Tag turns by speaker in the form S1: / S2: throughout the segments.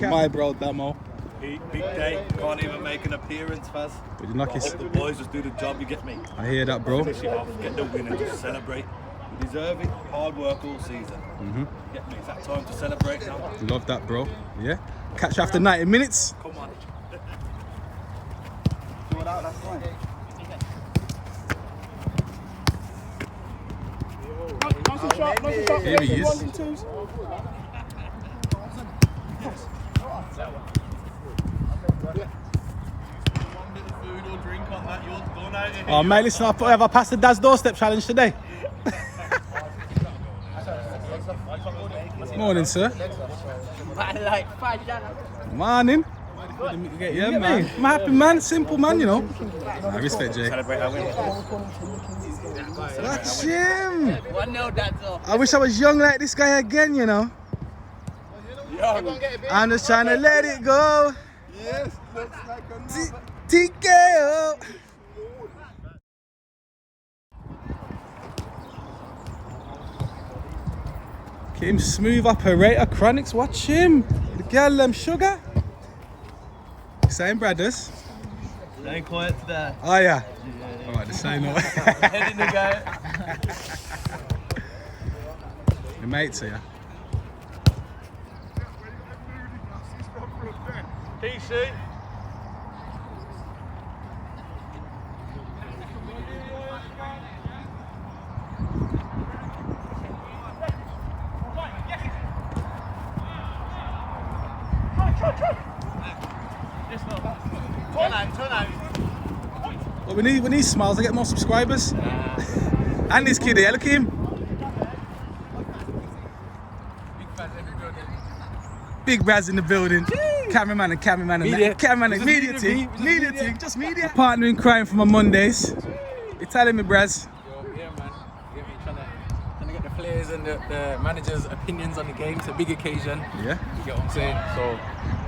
S1: My bro, Damo.
S2: Big day, can't even make an appearance, Faz.
S1: But you knock
S2: The boys just do the job, you get me?
S1: I hear that, bro.
S2: Finish it off, get the win and just celebrate. You deserve it, hard work all season. Get me, it's that time to celebrate now.
S1: Love that, bro. Yeah. Catch you after 90 minutes.
S2: Come on.
S3: Do it out, that's fine.
S1: Here he is. Oh mate, listen, have I passed the Dad's Doorstep challenge today? Morning, sir. Morning. Yeah, man. I'm a happy man, simple man, you know. I respect Jay.
S2: Celebrate our win.
S1: Watch him. I wish I was young like this guy again, you know. I'm just trying to let it go.
S3: Yes, looks like a
S1: TKO. Him smooth operator, Chronics, watch him. The girl, sugar. Same brothers.
S2: Staying quiet today.
S1: Oh yeah. Alright, the same note.
S2: Heading the guy.
S1: Your mates here.
S2: PC.
S1: But when he smiles, I get more subscribers. And this kid here, look at him. Big Braz in the building. Cameraman and
S2: Media.
S1: cameraman and media team. Media team, just media. Partner in crime for my Mondays. You telling me, Braz?
S4: Yeah, man. Trying to get the players and the managers' opinions on the game. It's a big occasion.
S1: Yeah.
S4: You get what I'm saying? So,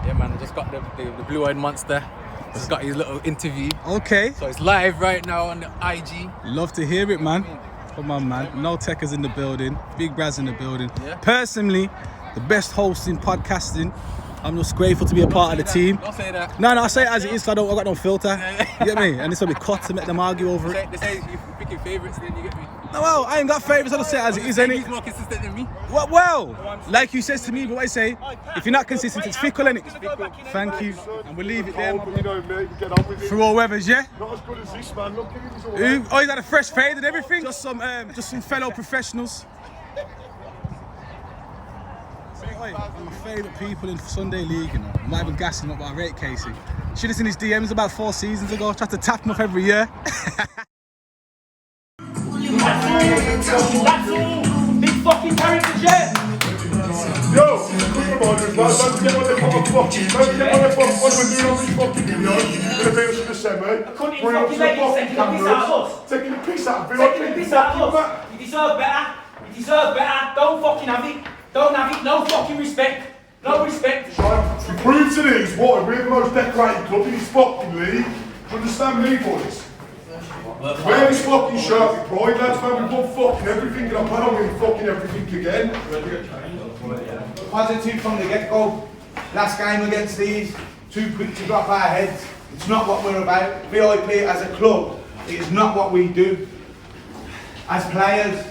S4: yeah, man. I just got the blue-eyed monster. Just got his little interview.
S1: Okay.
S4: So it's live right now on the IG.
S1: Love to hear it, man. Come on, man. No Techers in the building. Big Braz in the building.
S4: Yeah.
S1: Personally, the best host in podcasting. I'm just grateful to be a part of the team.
S4: Don't say that.
S1: No, I say it as it is, so I got no filter. You get me? And this will be cut to make them argue over it.
S4: They say if you pick your favourites, then you get me.
S1: No, well, I ain't got favourites, I just say it as it is, innit?
S4: He's more consistent than me.
S1: Well, like you says to me, but what I say, if you're not consistent, it's fickle, innit? Thank you. And we'll leave it there.
S3: You know, mate, get on with it.
S1: Through all weathers, yeah?
S3: Not as good as this, man. Look at him, he's all right.
S1: Oh, he's had a fresh fade and everything? Just some fellow professionals. One of my favourite people in Sunday League, you know. I'm not even gassing up, but I rate Casey. Should have seen his DMs about 4 seasons ago. Tried to tap him up every year.
S5: That's all! Big fucking character jet!
S3: Yo, quick reminders, lads, don't forget what they put on fucking, don't forget what we're doing on these fucking videos. Gonna beat us in the semi.
S5: I couldn't even fucking make it, taking the piss out of us.
S3: Taking the piss out of us.
S5: Taking the piss out of us. You deserve better. You deserve better. Don't fucking have it. Don't have it. No fucking respect. No respect.
S3: Right, we proved to these, what, we're the most decorated club in this fucking league. Do you understand me, boys? Wear this fucking shirt with pride, lads, man. We've won fucking everything, and I plan on winning fucking everything again.
S6: Positive from the get-go. Last game against these, too quick to drop our heads. It's not what we're about. VIP as a club, it is not what we do. As players,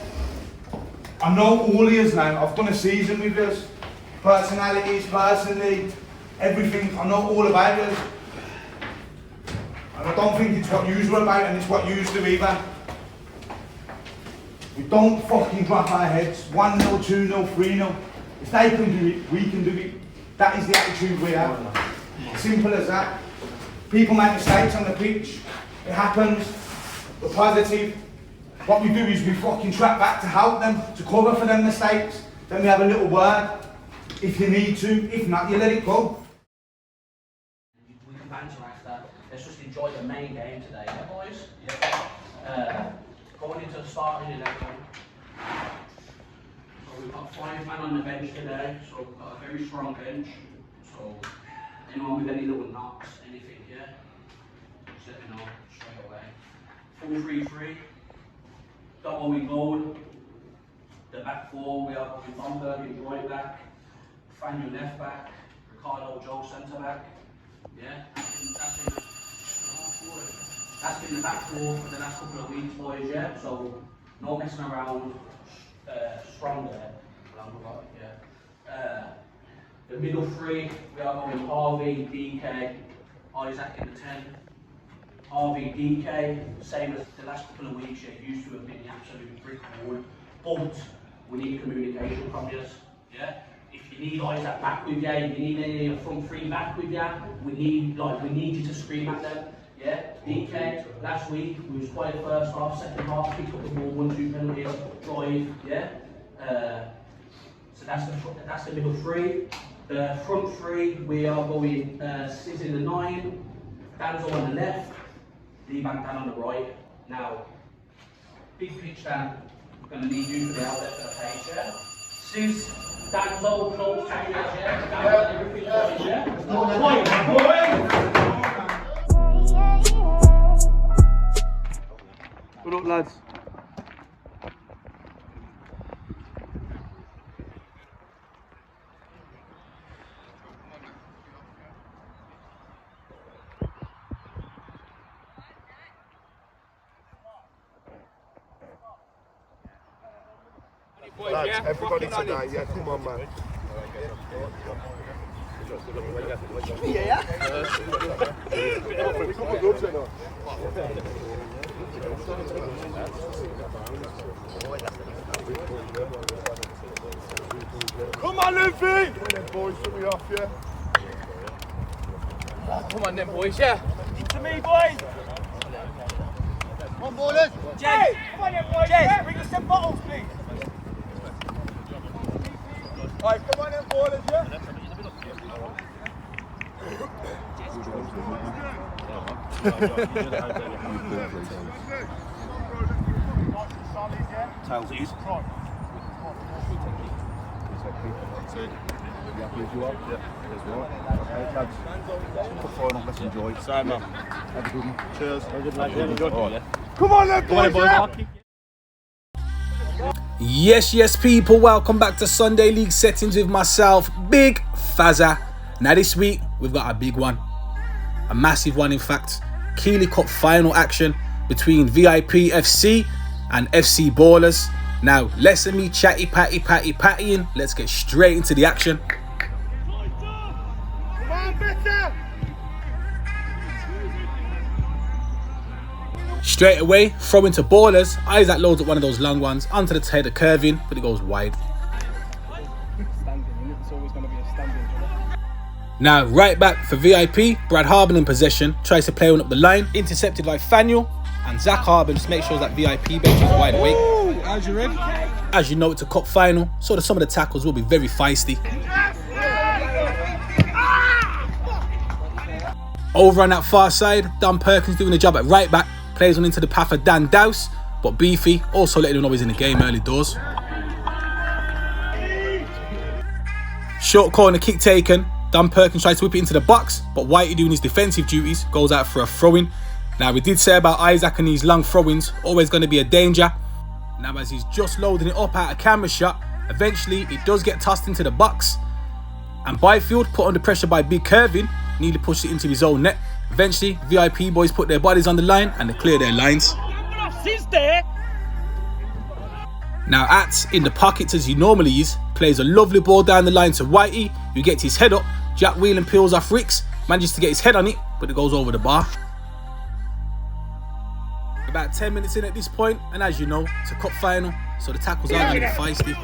S6: I know all of us now. I've done a season with us. Personalities, personally, everything. I know all about us. And I don't think it's what yous were about, and it's what yous do either. We don't fucking drop our heads. 1-0, 2-0, 3-0. If they can do it, we can do it. That is the attitude we have. Simple as that. People make mistakes on the pitch. It happens. We're positive. What we do is we fucking track back to help them, to cover for them mistakes. Then we have a little word. If you need to, if not, you let it go.
S5: We can banter after. Let's just enjoy the main game today, yeah, boys? Yeah.
S7: Going into the starting 11. So we've got 5 men on the bench today, so we've got a very strong bench. So anyone with any little knocks, anything, yeah? Just let me know straight away. 4-3-3. Got what we goal. The back 4, we are going Thomberg in right back, Faniel left back, Ricardo Joe centre back. Yeah, that's been the back 4 for the last couple of weeks, boys. Yeah, so no messing around. Strong there. Yeah. The middle 3, we are going Harvey, DK, Isaac in the 10. Harvey, DK, same as the last couple of weeks. Yeah, used to have been the absolute brick wall, but we need communication from you. Yeah. If you need Isaac back with you, if you need any front 3 back with you, we need you to scream at them. Yeah. DK last week we was quiet first half, second half, picked up the ball, 1-2 penalties, drive. Yeah. So that's the middle 3. The front 3 we are going Sis in the 9, Danzo on the left, D-back Dan on the right. Now, big pitch Dan, we're going to need you for the outlet for the page, yeah? Sis, Danzo, close to you, yeah? Everything right, yeah? Quiet,
S2: Good luck, lads.
S3: Lads, everybody tonight, yeah, come on, man. Come on, Luffy! Come on then, boys, put me off, yeah?
S5: Come on then, boys, yeah.
S3: To me, boys!
S5: Come on, Ballerz. Jay, come on then, boys, yeah. Bring us some bottles, please.
S3: Alright, come on then, Ballerz, yeah?
S2: Tailsies. Let's enjoy. Sorry, man. Have a good one. Cheers. Have a good night.
S3: Come on then, boys, yeah?
S1: Yes, people, welcome back to Sunday League Settings with myself, Big Fazza. Now this week, we've got a big one. A massive one, in fact. Keeley Cup final action between VIP FC and FC Ballerz. Now, less of me pattying. Let's get straight into the action.
S3: Come on, better!
S1: Straight away, throw into Ballerz. Isaac loads up one of those long ones onto the head of curving, but it goes wide. Now, right back for VIP, Brad Harben in possession, tries to play one up the line, intercepted by Faniel, and Zach Harben just makes sure that VIP bench is wide awake.
S3: As you ready?
S1: As you know, it's a cup final, so some of the tackles will be very feisty. Over on that far side, Dan Perkins doing the job at right back, plays on into the path of Dan Dowse, but Beefy also letting him know he's in the game early doors. Short corner kick taken. Dan Perkins tries to whip it into the box, but Whitey, doing his defensive duties, goes out for a throw-in. Now, we did say about Isaac and these long throw-ins, always going to be a danger. Now, as he's just loading it up out of camera shot, eventually it does get tossed into the box. And Byfield, put under pressure by Big Curvin, nearly pushed it into his own net. Eventually, VIP boys put their bodies on the line and they clear their lines. Now, Ats, in the pockets as he normally is, plays a lovely ball down the line to Whitey, who gets his head up. Jack Whelan peels off Ricks, manages to get his head on it, but it goes over the bar. About 10 minutes in at this point, and as you know, it's a cup final, so the tackles are going to be feisty.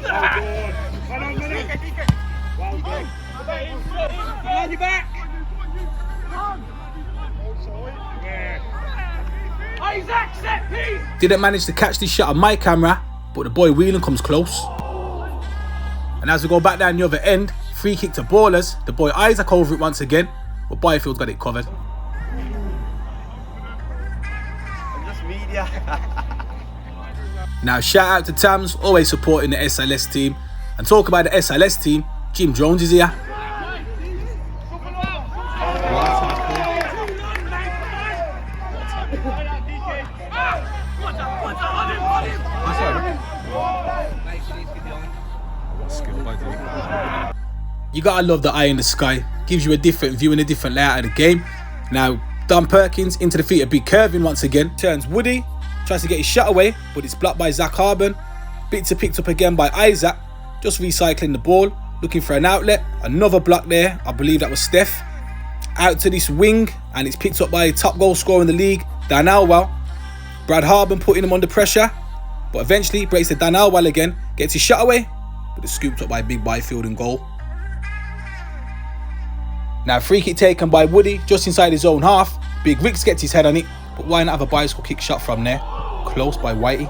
S1: Didn't manage to catch this shot on my camera, but the boy Whelan comes close. And as we go back down the other end, free kick to Ballerz, the boy Isaac over it once again, but Byfield's got it covered.
S2: media.
S1: Now shout out to Tams, always supporting the SLS team. And talk about the SLS team, Jim Jones is here. You gotta love the eye in the sky. Gives you a different view and a different layout of the game. Now, Don Perkins into the feet of Big Curvin once again. Turns Woody, tries to get his shot away, but it's blocked by Zach Harben. Bits are picked up again by Isaac, just recycling the ball, looking for an outlet. Another block there, I believe that was Steph. Out to this wing, and it's picked up by top goal scorer in the league, Dan Alwell. Brad Harben putting him under pressure, but eventually breaks to Dan Alwell again, gets his shot away, but it's scooped up by Big Byfield in goal. Now free kick taken by Woody, just inside his own half. Big Ricks gets his head on it, but why not have a bicycle kick shot from there? Close by Whitey.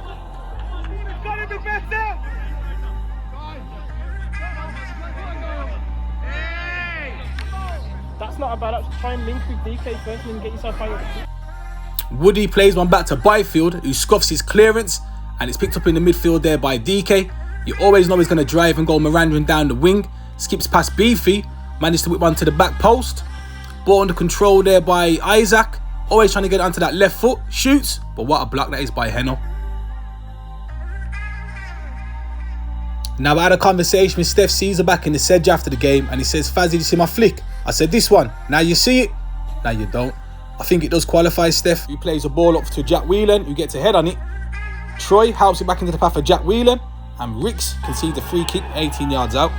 S8: That's not a bad option. Try and link with DK first and then get yourself out.
S1: Woody plays one back to Byfield, who scuffs his clearance, and it's picked up in the midfield there by DK. You always know he's going to drive and go Mirandering down the wing. Skips past Beefy, managed to whip one to the back post. Ball under control there by Isaac. Always trying to get onto that left foot. Shoots, but what a block that is by Heno. Now I had a conversation with Steph Caesar back in the Sedge after the game, and he says, Fazzy, did you see my flick? I said, this one. Now you see it? Now you don't. I think it does qualify Steph. He plays the ball up to Jack Whelan, who gets a head on it. Troy helps it back into the path of Jack Whelan, and Ricks concedes the free kick 18 yards out.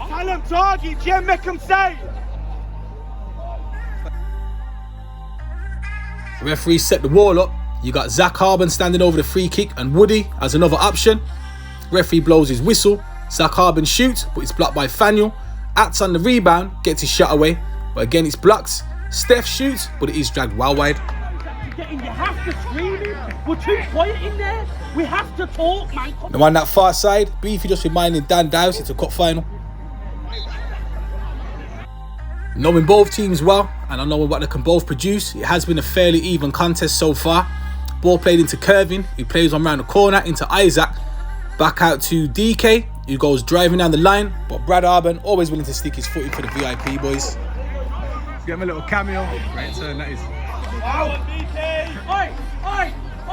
S8: Tell him target, Jim, make him say.
S1: The referee set the wall up. You got Zach Harben standing over the free kick and Woody as another option. Referee blows his whistle. Zach Harben shoots, but it's blocked by Faniel. Ats on the rebound, gets his shot away, but again it's blocked. Steph shoots, but it is dragged well wide.
S8: You have to scream it. We're too quiet in there. We have to talk, man.
S1: Now on that far side, Beefy just reminding Dan Dowse it's a cup final. Knowing both teams well, and I know what they can both produce, it has been a fairly even contest so far. Ball played into Curvin, who plays one round the corner into Isaac. Back out to DK, who goes driving down the line, but Brad Harben always willing to stick his foot in for the VIP boys.
S4: Give him a little cameo. Right turn, that is.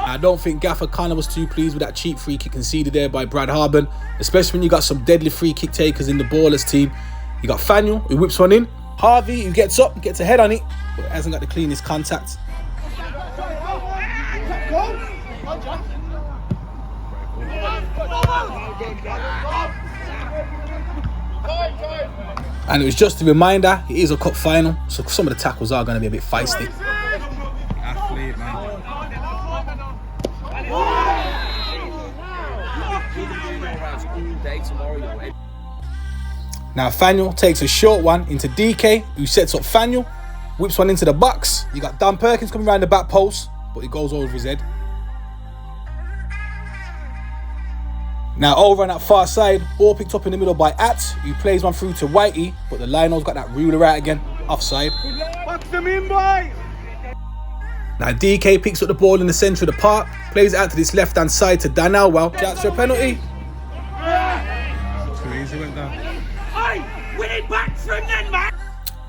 S1: I don't think Gaffer kind of was too pleased with that cheap free kick conceded there by Brad Harben, especially when you got some deadly free kick takers in the Ballerz team. You got Faniel, who whips one in. Harvey, who gets up, gets a head on it, but hasn't got the cleanest contact. And it was just a reminder, it is a cup final, so some of the tackles are going to be a bit feisty.
S4: Athlete, man.
S1: Now Faniel takes a short one into DK, who sets up Faniel, whips one into the box. You got Don Perkins coming around the back post, but it goes over his head. Now over on that far side, ball picked up in the middle by Ats, who plays one through to Whitey, but the Lionel's got that ruler out again, offside.
S8: Box them in, boys.
S1: Now DK picks up the ball in the centre of the park, plays it out to this left hand side to Dan Alwell. Shouts for a penalty.
S4: Too easy, went down.
S8: We need back from then, man.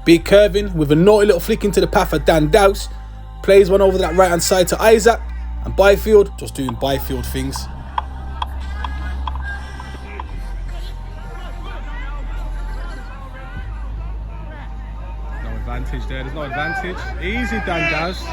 S1: Big Curvin with a naughty little flick into the path of Dan Dowse, plays one over that right hand side to Isaac, and Byfield just doing Byfield things.
S4: No advantage there, there's no advantage. Easy, Dan Dowse.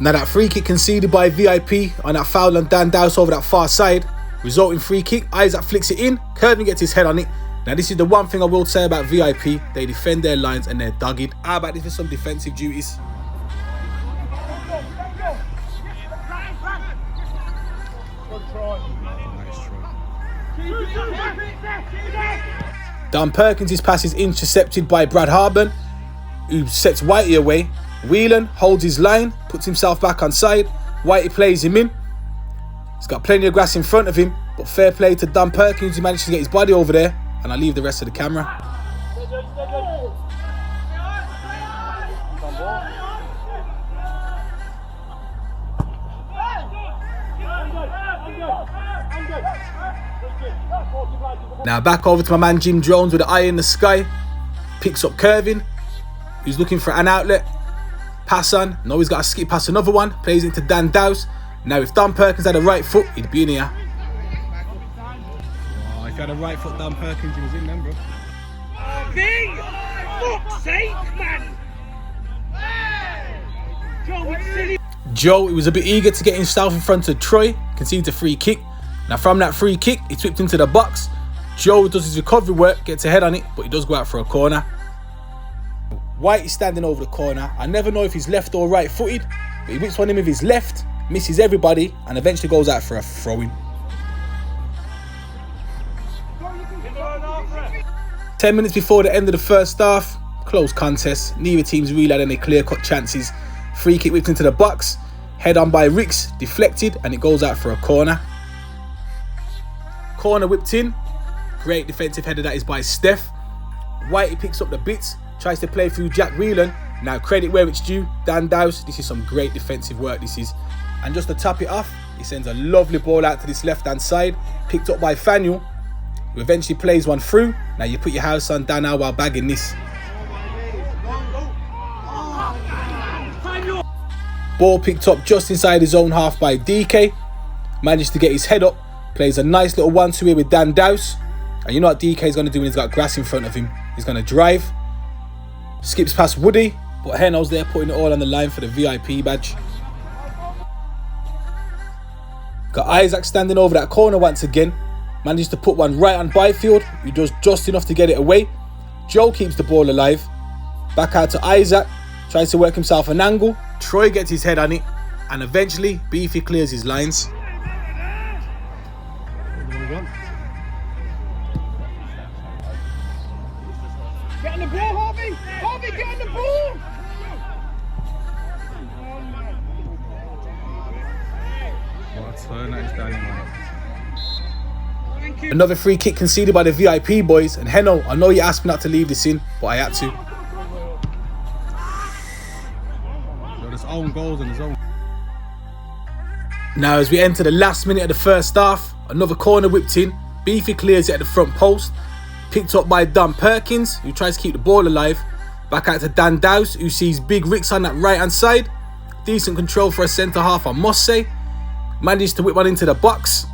S1: Now that free kick conceded by VIP on that foul on Dan Dowse over that far side, resulting free kick, Isaac flicks it in, Curvin gets his head on it. Now this is the one thing I will say about VIP, they defend their lines and they're dogged. How about this for some defensive duties? Don Perkins' pass is intercepted by Brad Harben, who sets Whitey away. Whelan holds his line, puts himself back on side. Whitey plays him in. He's got plenty of grass in front of him, but fair play to Don Perkins, who managed to get his body over there. And I leave the rest of the camera. Now back over to my man Jim Jones with the eye in the sky. Picks up Curvin. He's looking for an outlet. Pass on. No, he's got to skip past another one. Plays into Dan Dowse. Now if Dan Perkins had a right foot, he'd be in here.
S4: Oh, if you had a right foot, Dan Perkins, he was in them, bro.
S8: Fuck's sake, man! Joe, it's silly.
S1: Joe, he was a bit eager to get himself in front of Troy. Concedes a free kick. Now from that free kick, he whipped into the box. Joe does his recovery work, gets a head on it, but he does go out for a corner. White is standing over the corner. I never know if he's left or right footed, but he whips one in with his left, misses everybody, and eventually goes out for a throw-in. 10 minutes before the end of the first half, close contest. Neither teams really had any clear-cut chances. Free kick whipped into the box, head on by Ricks, deflected, and it goes out for a corner. Corner whipped in. Great defensive header that is by Steph. Whitey picks up the bits, tries to play through Jack Whelan. Now credit where it's due, Dan Dowse, this is some great defensive work, this is. And just to top it off, he sends a lovely ball out to this left-hand side, picked up by Faniel, who eventually plays one through. Now you put your house on Dan now while bagging this. Ball picked up just inside his own half by DK. Managed to get his head up, plays a nice little 1-2 here with Dan Dowse. And you know what DK is going to do when he's got grass in front of him? He's going to drive. Skips past Woody, but Heno's there putting it all on the line for the VIP badge. Got Isaac standing over that corner once again. Manages to put one right on Byfield, who does just enough to get it away. Joe keeps the ball alive. Back out to Isaac. Tries to work himself an angle. Troy gets his head on it. And eventually, Beefy clears his lines.
S8: Get on the ball, Harvey! Harvey, get on the ball!
S1: Another free kick conceded by the VIP boys. And Heno, I know you asked me not to leave this in, but I had to.
S4: There's own goals and his own.
S1: Now as we enter the last minute of the first half, another corner whipped in. Beefy clears it at the front post. Picked up by Dan Perkins, who tries to keep the ball alive. Back out to Dan Dowse, who sees Big Ricks on that right hand side. Decent control for a centre half, I must say. Managed to whip one into the box.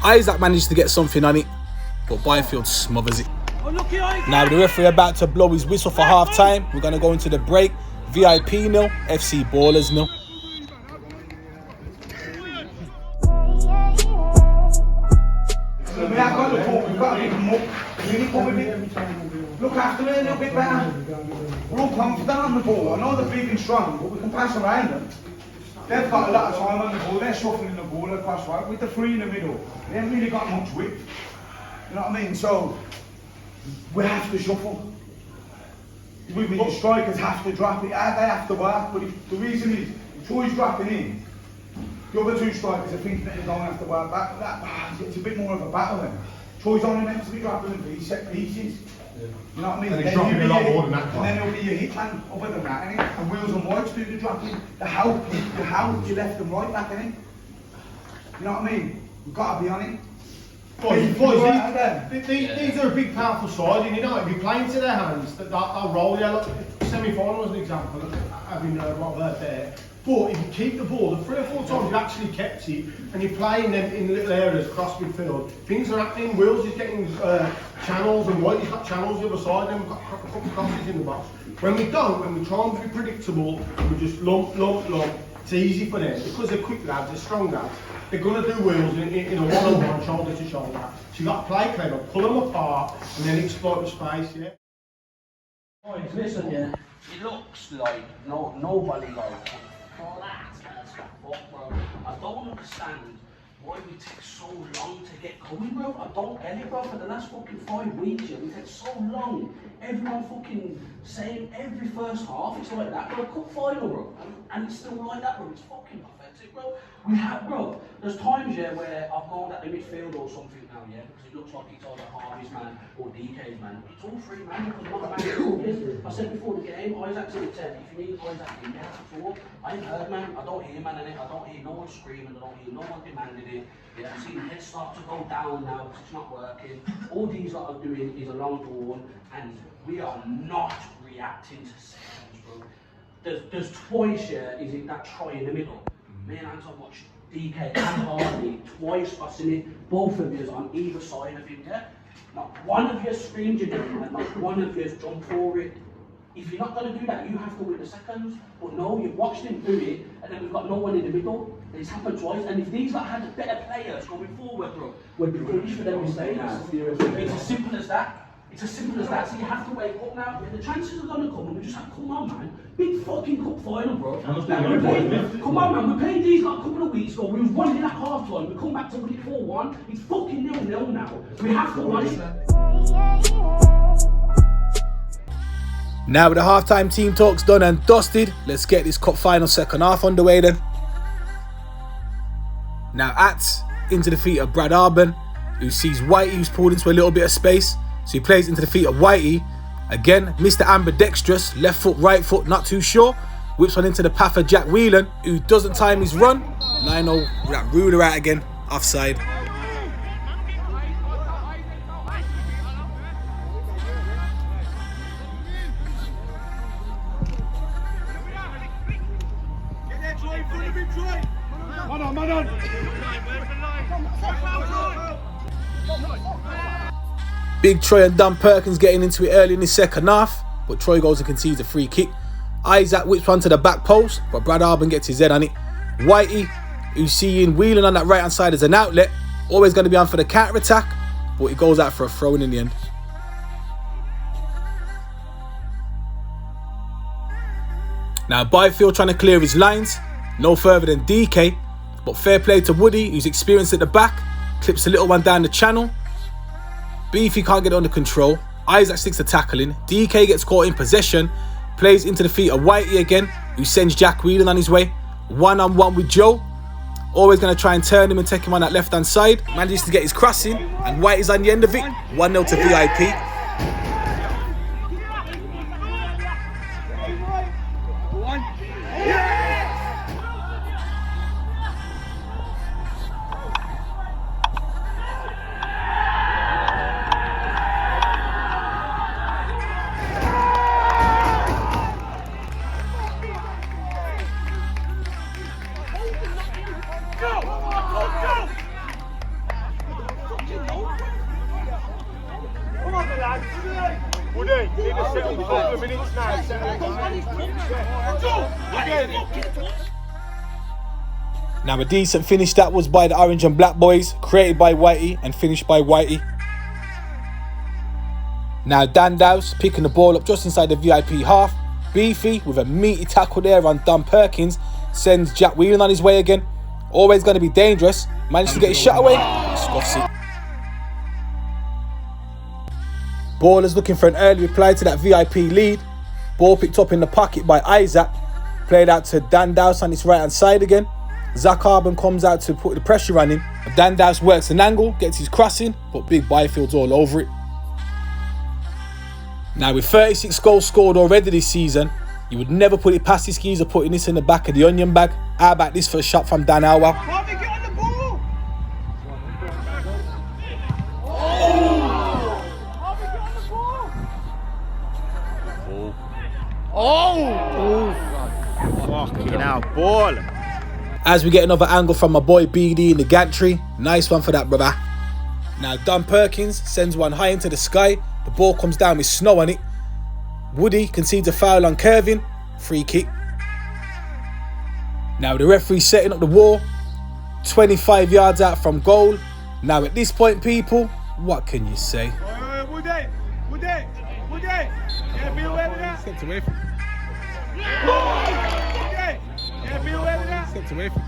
S1: Isaac managed to get something on it, but Byfield smothers it. Now the referee about to blow his whistle for half time. We're going to go into the break. VIP 0, FC Ballerz 0.
S6: We have got the ball, we've got to pick them up. Really come with it. Look after it a little bit better. We're all confident on the ball. I know they're big and strong, but we can pass around them. They've got a lot of time on the ball, they're shuffling the ball, they pass right. With the three in the middle, they haven't really got much width. You know what I mean? So, we have to shuffle. The strikers have to drop it, they have to work, but if the reason is, if Troy's dropping in, the other two strikers are thinking that they don't have to work back. It's a bit more of a battle then. Troy's only meant to be dropping them set pieces. You know what I mean?
S3: And he's dropping a lot more than that.
S6: And then it'll be your hit man other than that, innit? And Wheels and Whites do the dropping. The help, you left and right back, innit? You know what I mean? We've got to be on it.
S3: These are a big, powerful side, and you know, if you're playing to their hands, they'll roll you. Look, semi-final was an example of having what I've heard there. But if you keep the ball, the 3 or 4 times you've actually kept it, and you're playing them in little areas across midfield, things are happening. Wheels is getting channels, and White has got channels the other side, and we've got a couple of crosses in the box. When we don't, when we try and be predictable, we just lump. It's easy for them because they're quick lads, they're strong lads. They're going to do Wheels in a one-on-one, shoulder to shoulder. So you've got to play clever, pull them apart, and then exploit the space. Yeah.
S7: Right, listen, yeah. It looks like nobody goes. Bro. I don't understand why we take so long to get going, bro. I don't get it, bro. For the last fucking 5 weeks, yeah, we take so long everyone fucking saying every first half it's like that, bro. Cup final, bro, and it's still like that, bro. It's fucking pathetic, bro. We have, bro. There's times, yeah, where I've gone at the midfield or something now, yeah, because it looks like it's either Harvey's man or DK's man. It's all three man because not a man at all. I said before the game, Isaac's in the 10. If you need Isaac in there to talk, I ain't heard, man. I don't hear, man, in it. I don't hear no one screaming. I don't hear no one demanding it. Yeah, I've seen heads start to go down now because it's not working. All these lot are doing is a long ball, and we are not reacting to seconds, bro. There's twice, yeah, is it that try in the middle? Man, I watched DK and Harvey twice. I've seen it, both of you on either side of him, yeah? Not one of you screamed your name and not one of you jumped for it. If you're not going to do that, you have to win the seconds. But no, you've watched him do it, and then we've got no one in the middle. It's happened twice, and if these lot had better players going forward, bro, we'd be punished for them mistakes. It's as simple as that. It's as simple as that. So you have to wake up now. The chances are going to come, and we just have to come on, man. Big fucking cup final, bro. Come on, man. We played these like a couple of weeks ago. We was 1-0 at half time. We come back to win it 4-1. It's fucking 0-0 now. We have to run it.
S1: Now with the halftime team talks done and dusted, let's get this cup final second half underway then. Now Ats into the feet of Brad Arben, who sees Whitey who's pulled into a little bit of space. So he plays into the feet of Whitey. Again, Mr. Ambidextrous, left foot, right foot, not too sure. Whips one into the path of Jack Whelan, who doesn't time his run. Lionel with that ruler out again, offside. Big Troy and Dan Perkins getting into it early in the second half, but Troy goes and concedes a free kick. Isaac whips one to the back post, but Brad Arben gets his head on it. Whitey, who's seeing Whelan on that right hand side as an outlet, always going to be on for the counter attack, but he goes out for a throw in the end. Now Byfield trying to clear his lines, no further than DK, but fair play to Woody, who's experienced at the back, clips a little one down the channel. Beefy can't get it under control. Isaac sticks to tackling. DK gets caught in possession, plays into the feet of Whitey again, who sends Jack Whelan on his way. One-on-one with Joe. Always going to try and turn him and take him on that left-hand side. Manages to get his cross in, and Whitey's on the end of it. 1-0 to VIP. Now a decent finish that was by the Orange and Black boys, created by Whitey and finished by Whitey. Now Dan Dowse picking the ball up just inside the VIP half. Beefy with a meaty tackle there on Dan Perkins sends Jack Whelan on his way again. Always going to be dangerous. Managed to get his shot away. Scuffs it. Ballerz looking for an early reply to that VIP lead. Ball picked up in the pocket by Isaac. Played out to Dan Dowse on his right hand side again. Zach Arben comes out to put the pressure on him. Dan Dowse works an angle, gets his crossing, but Big Byfield's all over it. Now with 36 goals scored already this season, you would never put it past his skis of putting this in the back of the onion bag. How about this for a shot from Dan Hour?
S8: Harvey, get on the ball!
S9: Fucking hell, ball.
S1: As we get another angle from my boy BD in the gantry. Nice one for that, brother. Now Dan Perkins sends one high into the sky. The ball comes down with snow on it. Woody concedes a foul on Kervin. Free kick. Now the referee setting up the wall. 25 yards out from goal. Now at this point, people, what can you say?
S8: Woody! Yeah, be aware of that.
S1: Stepped away from
S8: Yeah, be aware of that.
S1: Stepped away from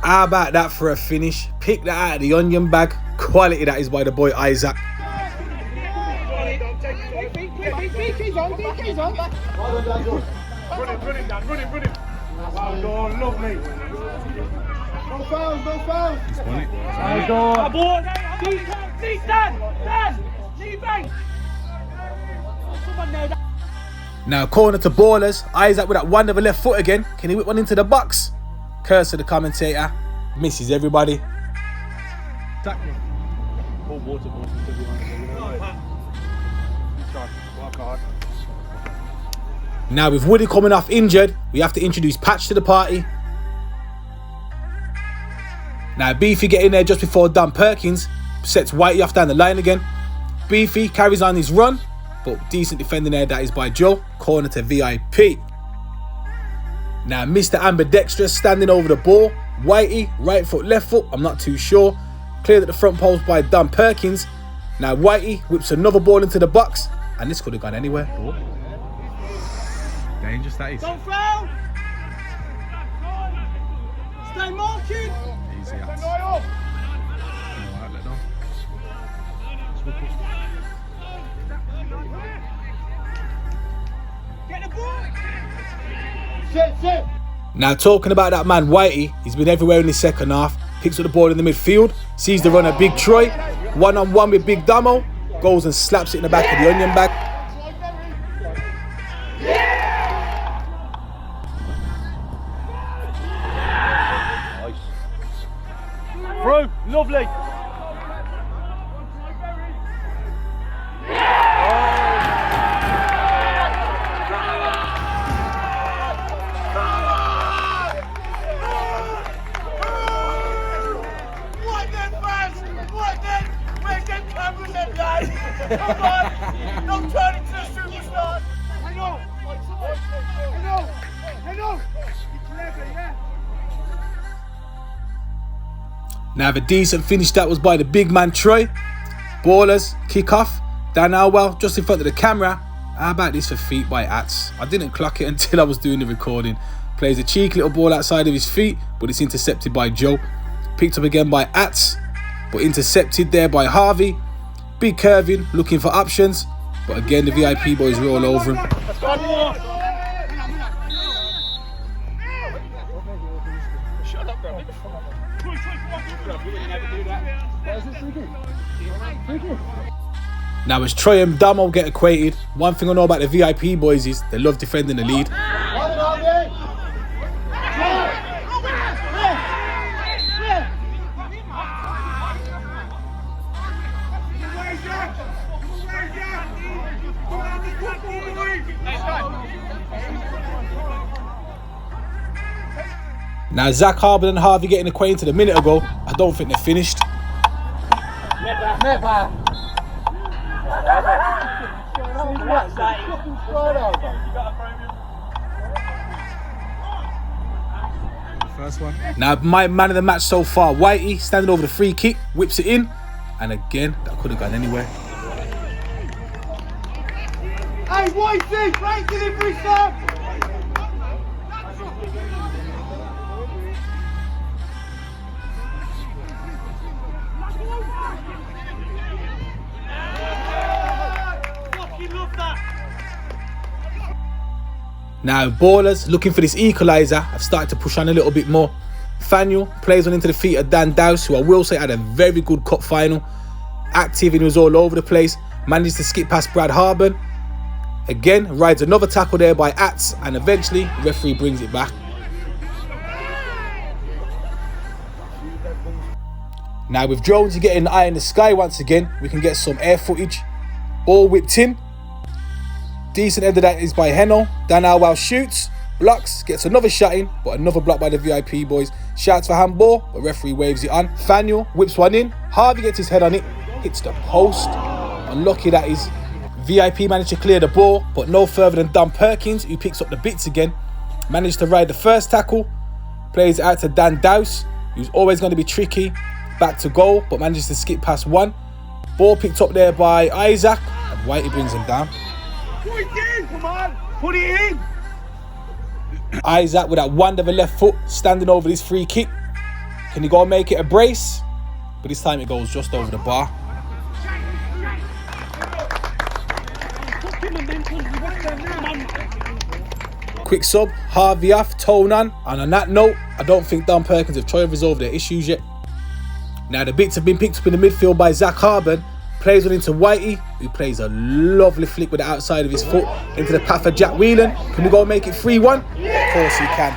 S1: How about that for a finish? Pick that out of the onion bag. Quality that is by the boy Isaac.
S3: Lovely. No fouls, no fouls.
S1: Now corner to Ballerz. Isaac with that wonderful left foot again. Can he whip one into the box? Curse to the commentator. Misses everybody. Now with Woody coming off injured, we have to introduce Patch to the party. Now Beefy getting there just before Dan Perkins sets Whitey off down the line again. Beefy carries on his run, but decent defending there, that is by Joe. Corner to VIP. Now Mr. Ambidextrous standing over the ball. Whitey, right foot, left foot, I'm not too sure. Cleared at the front post by Dan Perkins. Now Whitey whips another ball into the box, and this could have gone anywhere. Oh. Dangerous that is.
S8: Don't foul! Stay marking!
S1: Easy out. Alright, let go.
S8: Get the ball!
S3: Sit.
S1: Now talking about that man Whitey, he's been everywhere in the second half. Picks up the ball in the midfield, sees the runner Big Troy, one-on-one with Big Damo, goes and slaps it in the back of the onion bag.
S3: Through, lovely.
S8: Come on! Don't turn into a superstar! I know! You're clever, yeah?
S1: Now the decent finish that was by the big man Troy. Ballerz, kick off. Dan Alwell just in front of the camera. How about this for feet by Ats? I didn't clock it until I was doing the recording. Plays a cheeky little ball outside of his feet, but it's intercepted by Joe. Picked up again by Ats, but intercepted there by Harvey. Big curving, looking for options, but again the VIP boys roll over him. Now as Troy and Damo get acquainted, one thing I know about the VIP boys is they love defending the lead. Now Zach Harbour and Harvey getting acquainted a minute ago. I don't think they're finished.
S8: Never.
S1: First one. Now my man of the match so far, Whitey, standing over the free kick, whips it in, and again that could have gone anywhere.
S8: Hey, Whitey, great delivery, sir.
S1: Now Ballerz looking for this equaliser. I've started to push on a little bit more. Faniel plays on into the feet of Dan Dowse, who I will say had a very good cup final. Active and he was all over the place. Managed to skip past Brad Harben. Again, rides another tackle there by Ats, and eventually referee brings it back. Now with Jonesy getting the eye in the sky once again, we can get some air footage. Ball whipped in. Decent header that is by Heno. Dan Alwell shoots, blocks, gets another shot in, but another block by the VIP boys. Shouts for handball, but referee waves it on. Faniel whips one in. Harvey gets his head on it, hits the post. Unlucky that is. VIP managed to clear the ball, but no further than Dan Perkins, who picks up the bits again. Managed to ride the first tackle. Plays it out to Dan Dowse, who's always going to be tricky. Back to goal, but manages to skip past one. Ball picked up there by Isaac, and Whitey brings him down.
S8: Put it in, come on! Put it in!
S1: Isaac with that wand of a left foot standing over this free kick. Can he go and make it a brace? But this time it goes just over the bar. Quick sub, Harvey off, Tone on. And on that note, I don't think Dan Perkins have tried to resolve their issues yet. Now the bits have been picked up in the midfield by Zach Harben. Plays one into Whitey, who plays a lovely flick with the outside of his foot into the path of Jack Whelan. Can we go and make it 3-1? Of course he can.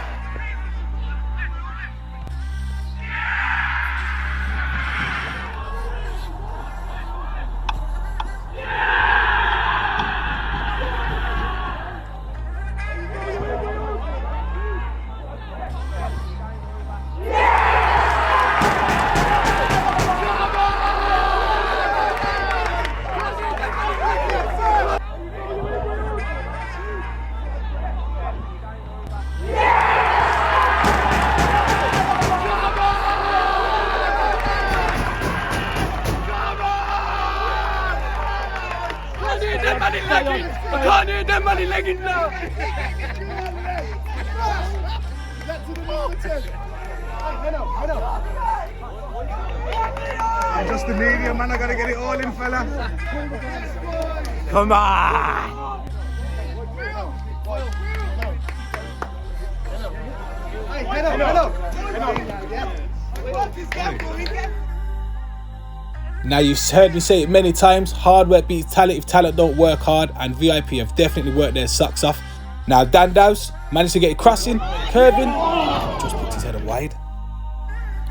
S8: I can't hear them money leggings now.
S6: I'm just the media, man. I gotta get it all in, fella.
S8: Come on.
S1: Now you've heard me say it many times, hard work beats talent if talent don't work hard, and VIP have definitely worked their socks off. Now Dan Dowse managed to get it crossing, curving, just puts his head wide.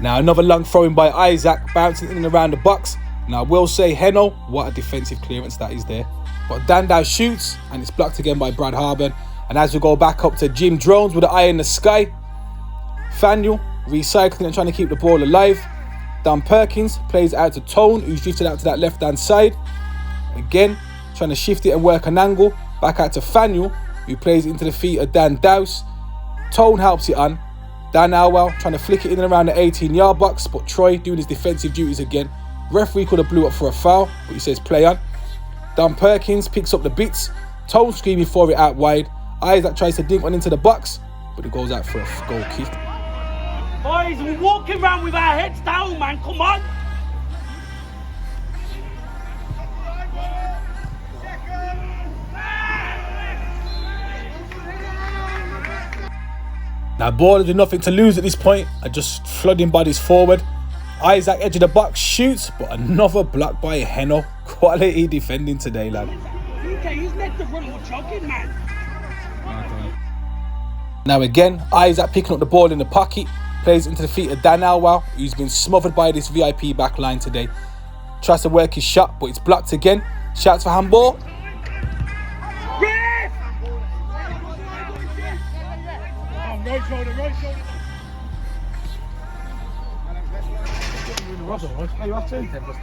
S1: Now another long throw in by Isaac, bouncing in and around the box. Now I will say, Heno, what a defensive clearance that is there. But Dan Dowse shoots, and it's blocked again by Brad Harben. And as we go back up to Jim Drones with the eye in the sky, Faniel recycling and trying to keep the ball alive. Dan Perkins plays out to Tone, who's drifted out to that left-hand side. Again, trying to shift it and work an angle. Back out to Faniel, who plays into the feet of Dan Dowse. Tone helps it on. Dan Alwell trying to flick it in and around the 18-yard box, but Troy doing his defensive duties again. Referee could have blew up for a foul, but he says play on. Dan Perkins picks up the bits. Tone screaming for it out wide. Isaac tries to dink one into the box, but it goes out for a goal kick.
S8: Boys, we're walking around with our heads down, man. Come on.
S1: Now Ballerz with nothing to lose at this point are just flooding bodies forward. Isaac edge of the box shoots, but another block by Heno. Quality defending today, lad.
S8: Okay, he's let the run or jogging, man.
S1: Now again, Isaac picking up the ball in the pocket. Plays into the feet of Dan Alwell, who's been smothered by this VIP back line today. Tries to work his shot, but it's blocked again. Shouts for handball.
S8: Yes!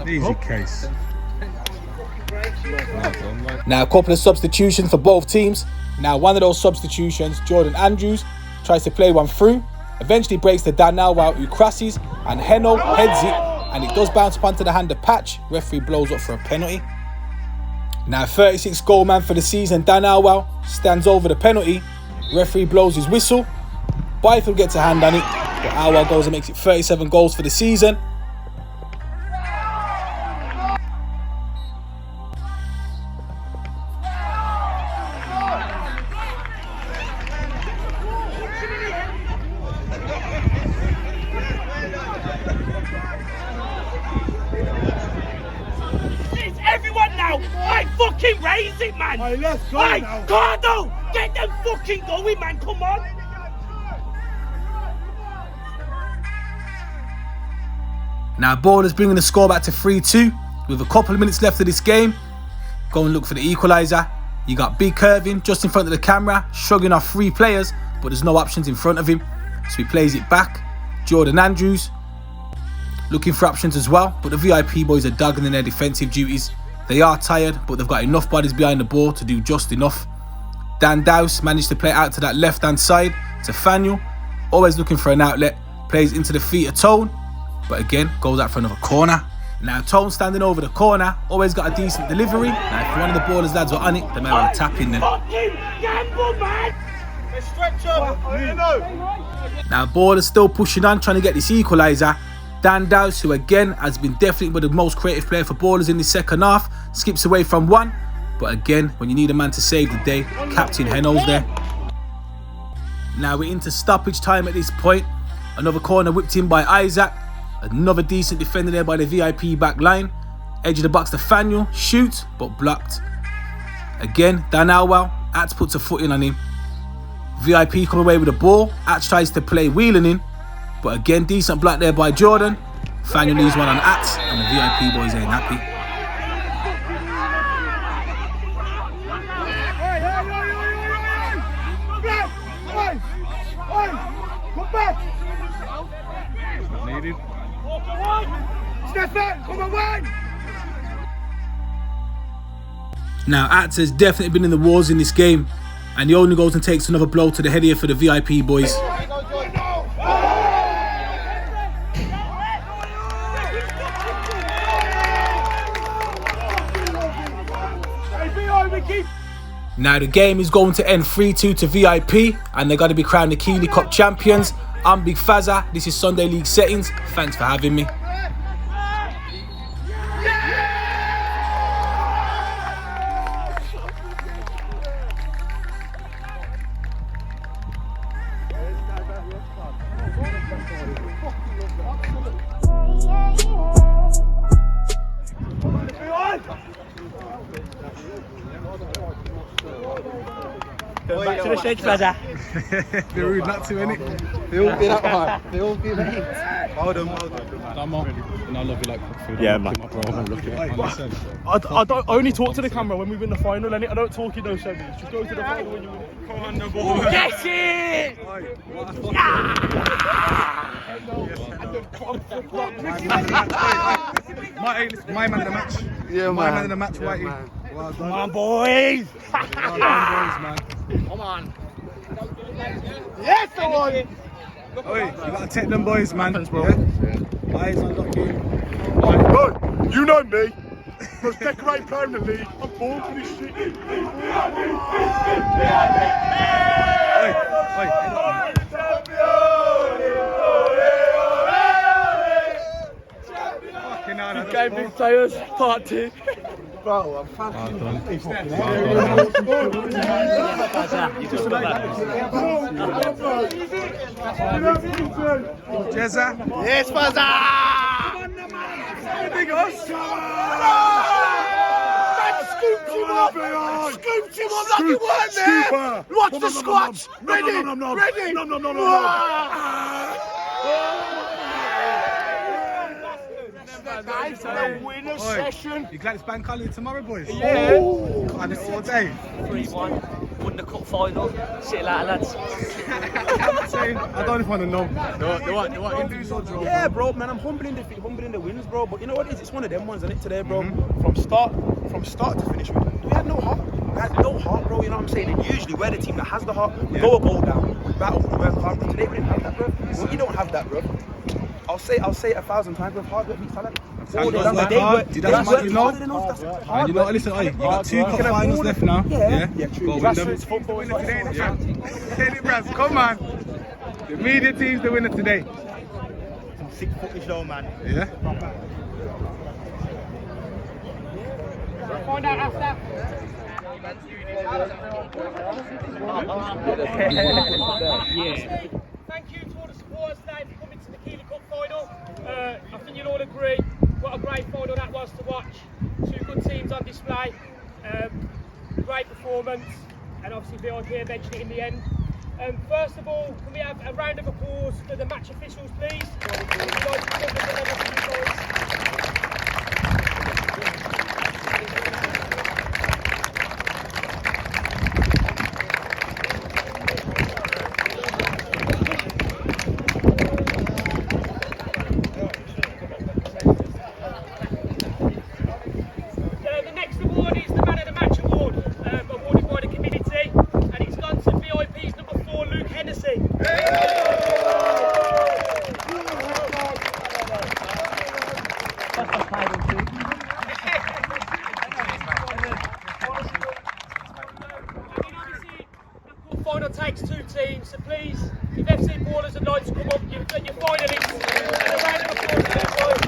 S6: Easy case.
S1: Now a couple of substitutions for both teams. Now one of those substitutions, Jordan Andrews, tries to play one through. Eventually breaks to Dan Alwell, who crosses, and Heno heads it, and it does bounce up onto the hand of Patch. Referee blows up for a penalty. Now 36 goal man for the season, Dan Alwell stands over the penalty. Referee blows his whistle. Byfield gets a hand on it, but Alwell goes and makes it 37 goals for the season.
S8: Raise it, man!
S3: Hey, let's go
S8: hey,
S3: now.
S8: Cardo! Get them fucking going, man! Come on!
S1: Now Ballerz bringing the score back to 3-2 with a couple of minutes left of this game. Go and look for the equaliser. You got Big Curvin just in front of the camera, shrugging off 3 players, but there's no options in front of him. So he plays it back. Jordan Andrews looking for options as well, but the VIP boys are dogging in their defensive duties. They are tired, but they've got enough bodies behind the ball to do just enough. Dan Dowse managed to play out to that left-hand side to Faniel. Always looking for an outlet. Plays into the feet of Tone, but again, goes out for another corner. Now Tone standing over the corner. Always got a decent delivery. Now if one of the Ballerz lads were on it, they may want to tap in then.
S8: Fucking gamble, man!
S1: Now Ballerz still pushing on, trying to get this equaliser. Dan Dowse, who again has been definitely the most creative player for Ballerz in the second half, skips away from one. But again, when you need a man to save the day, Captain Heno's there. Now we're into stoppage time at this point. Another corner whipped in by Isaac. Another decent defender there by the VIP back line. Edge of the box to Faniel, shoots, but blocked. Again, Dan Alwell, Ats puts a foot in on him. VIP come away with the ball. Ats tries to play wheeling in. But again, decent block there by Jordan. Faniel leaves one on Ats, and the VIP boys ain't happy. Now Ats has definitely been in the wars in this game, and he only goes and takes another blow to the head here for the VIP boys. Now the game is going to end 3-2 to VIP, and they're going to be crowned the Keeley Cup champions. I'm Big Fazza, this is Sunday League Settings. Thanks for having me.
S8: Back to the stage, Fazza.
S1: They're rude not to, innit?
S10: They all be that hard. They all be that. Hold on.
S1: I'm on. And I love you like food.
S9: Yeah, man.
S8: I don't only talk to the camera when we win the final, and I don't talk in those semis. Just go to the final when you win it. Come on, the ball. Get it!
S10: My man of the match. Yeah, my man of the match, Whitey. Well done.
S8: Come on, boys!
S10: Well done, boys, man.
S8: Come on.
S10: Yes, I won! Oi, you gotta take them boys, man. Bro. Yeah? Eyes on lucky.
S3: Look, you know me. Most decorated player in the league. I'm born for this shit.
S8: Game Big Players, part 2.
S10: Bro, I'm fucking
S3: Jezza?
S10: Yes, Fazza!
S3: Big us! Scooped him up! Scooped him up like he weren't there! Watch the squats! Ready! Ready! No!
S10: It's a winner session.
S1: You glad it's bank holiday tomorrow, boys?
S8: Yeah.
S1: And it all day.
S7: 3-1, won the cup final. See you later, lads.
S1: I don't even want to know. They want individual draw.
S11: Yeah, bro, man, I'm humbling the wins, bro. But you know what it is? It's one of them ones, isn't it, today, bro? From start to finish, we had no heart. We had no heart, bro. You know what I'm saying? And usually we're the team that has the heart. We go a goal down. We battle. We work hard. But today we didn't have that, bro. Well, you don't have that, bro. I'll say it 1,000 times, bro. Hard work beats talent.
S1: You know, listen, you got 2 cup finals left now.
S11: Yeah, true.
S1: Go win them. Come on. The media team's the winner today.
S10: Some sick footage though, man.
S1: Yeah.
S8: Find out after. Thank you to all the supporters today for coming to the Keeley Cup final. I think you'll all agree what a great final that was to watch. 2 good teams on display. Great performance, and obviously VIP eventually in the end. First of all, can we have a round of applause for the match officials, please? please. If FC Ballerz would like to come up, you're finalists. And a round of applause for them, boys.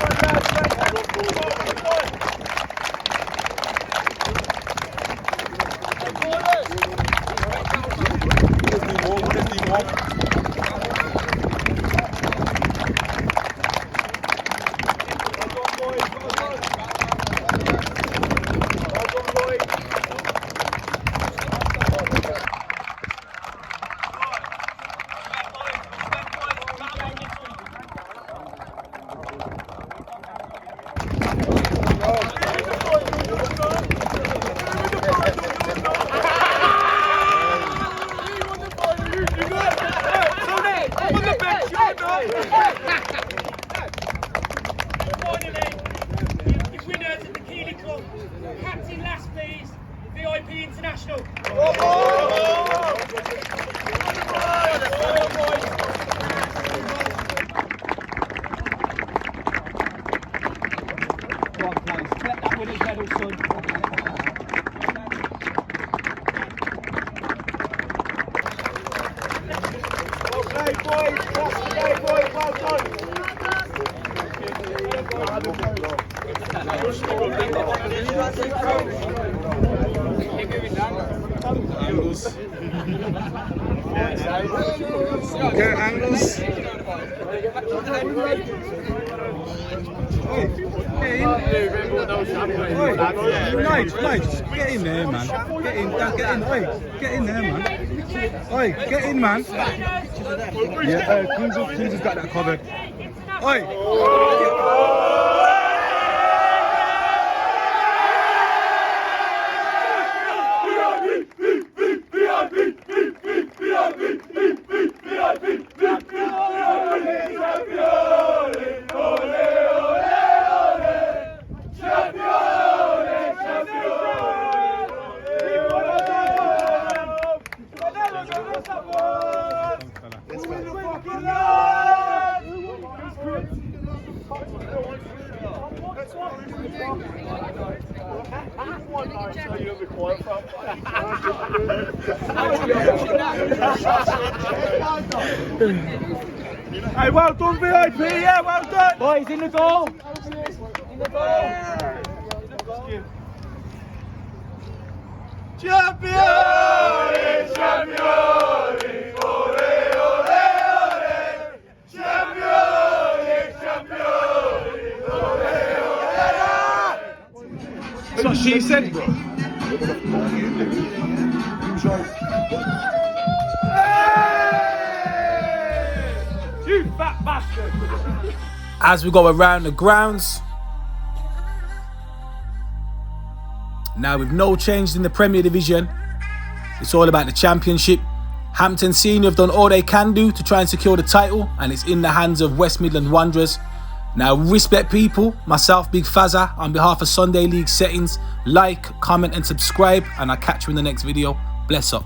S8: Finally, the winners of the Keeley Cup. Captain last, please. VIP International.
S5: Collect that winner's medal, son.
S10: Well played, boys. That's the day, boys. Well done.
S1: Angles. Okay, angles. Nige, get in there, man. Get in there, man. Oi, get in, man. Yeah, Kings has got that covered. Oi.
S10: Hey, well done, VIP, yeah, well done.
S5: Boys, in the goal. In the goal.
S3: Championi, championi, ole, ole, ole. Championi, championi, ole, ole.
S10: That's what she said, bro.
S8: You fat bastard.
S1: As we go around the grounds, now with no change in the Premier Division, it's all about the Championship. Hampton Senior have done all they can do to try and secure the title, and it's in the hands of West Midland Wanderers. Now, respect people, myself, Big Fazza, on behalf of Sunday League Settings, like, comment and subscribe, and I'll catch you in the next video. Bless up.